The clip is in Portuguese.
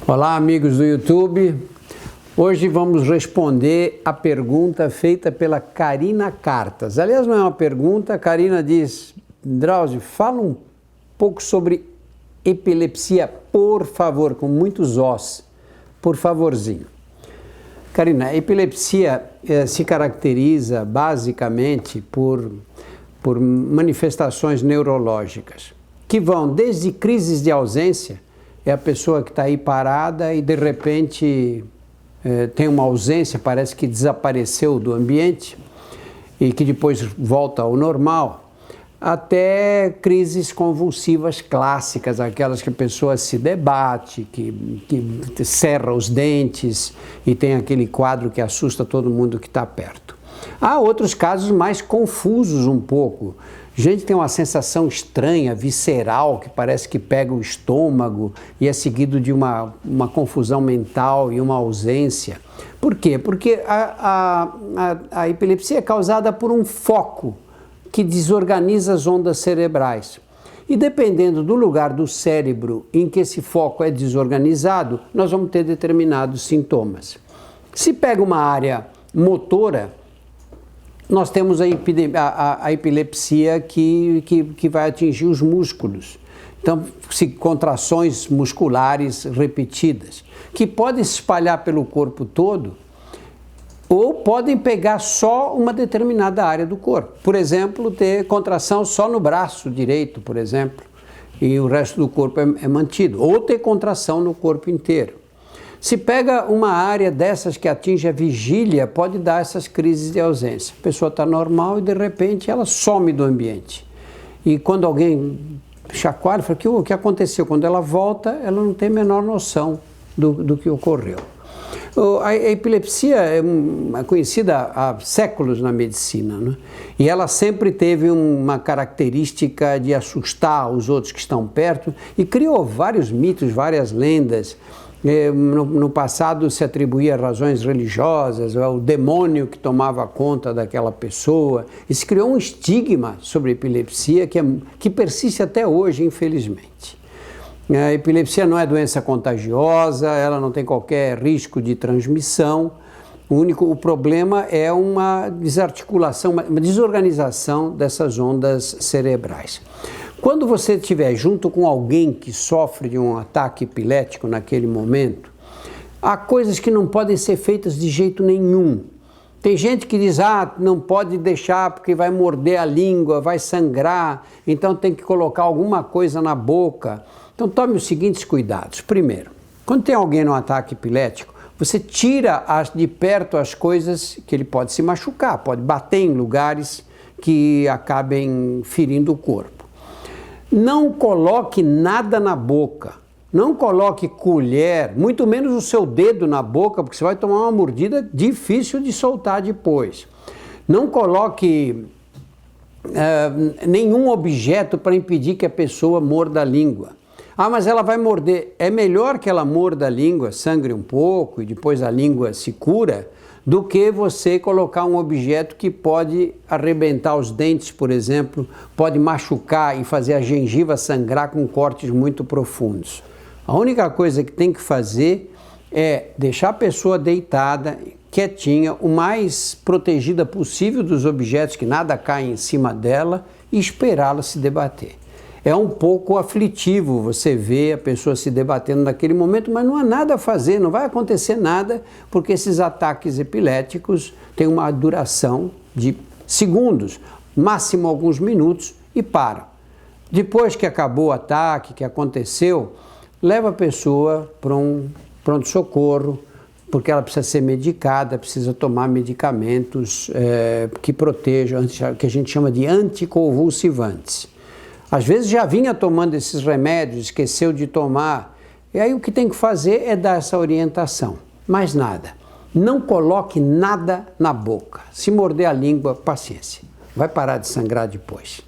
Olá, amigos do YouTube. Hoje vamos responder a pergunta feita pela Karina Cartas. Aliás, não é uma pergunta. A Karina diz: Drauzio, fala um pouco sobre epilepsia, por favor, com muitos os, por favorzinho. Karina, a epilepsia se caracteriza basicamente por manifestações neurológicas, que vão desde crises de ausência, é a pessoa que está aí parada e de repente tem uma ausência, parece que desapareceu do ambiente e que depois volta ao normal, até crises convulsivas clássicas, aquelas que a pessoa se debate, que cerra os dentes e tem aquele quadro que assusta todo mundo que está perto. Há outros casos mais confusos um pouco. Gente tem uma sensação estranha, visceral, que parece que pega o estômago e é seguido de uma confusão mental e uma ausência. Por quê? Porque a epilepsia é causada por um foco que desorganiza as ondas cerebrais. E dependendo do lugar do cérebro em que esse foco é desorganizado, nós vamos ter determinados sintomas. Se pega uma área motora, nós temos a epilepsia que vai atingir os músculos. Então, contrações musculares repetidas, que podem se espalhar pelo corpo todo, ou podem pegar só uma determinada área do corpo. Por exemplo, ter contração só no braço direito, por exemplo, e o resto do corpo é mantido. Ou ter contração no corpo inteiro. Se pega uma área dessas que atinge a vigília, pode dar essas crises de ausência. A pessoa está normal e de repente ela some do ambiente. E quando alguém chacoalha, fala, o que aconteceu? Quando ela volta, ela não tem a menor noção do que ocorreu. A epilepsia é conhecida há séculos na medicina, né? E ela sempre teve uma característica de assustar os outros que estão perto e criou vários mitos, várias lendas. No passado se atribuía razões religiosas, o demônio que tomava conta daquela pessoa, e se criou um estigma sobre a epilepsia que persiste até hoje, infelizmente. A epilepsia não é doença contagiosa, ela não tem qualquer risco de transmissão. O problema é uma desarticulação, uma desorganização dessas ondas cerebrais. Quando você estiver junto com alguém que sofre de um ataque epilético naquele momento, há coisas que não podem ser feitas de jeito nenhum. Tem gente que diz, não pode deixar porque vai morder a língua, vai sangrar, então tem que colocar alguma coisa na boca. Então tome os seguintes cuidados. Primeiro, quando tem alguém no ataque epilético, você tira de perto as coisas que ele pode se machucar, pode bater em lugares que acabem ferindo o corpo. Não coloque nada na boca, não coloque colher, muito menos o seu dedo na boca, porque você vai tomar uma mordida difícil de soltar depois. Não coloque nenhum objeto para impedir que a pessoa morda a língua. Mas ela vai morder. É melhor que ela morda a língua, sangre um pouco e depois a língua se cura, do que você colocar um objeto que pode arrebentar os dentes, por exemplo, pode machucar e fazer a gengiva sangrar com cortes muito profundos. A única coisa que tem que fazer é deixar a pessoa deitada, quietinha, o mais protegida possível dos objetos, que nada cai em cima dela, e esperá-la se debater. É um pouco aflitivo você ver a pessoa se debatendo naquele momento, mas não há nada a fazer, não vai acontecer nada, porque esses ataques epiléticos têm uma duração de segundos, máximo alguns minutos, e param. Depois que acabou o ataque, que aconteceu, leva a pessoa para um pronto-socorro, porque ela precisa ser medicada, precisa tomar medicamentos que protejam, que a gente chama de anticonvulsivantes. Às vezes já vinha tomando esses remédios, esqueceu de tomar, e aí o que tem que fazer é dar essa orientação, mais nada. Não coloque nada na boca. Se morder a língua, paciência, vai parar de sangrar depois.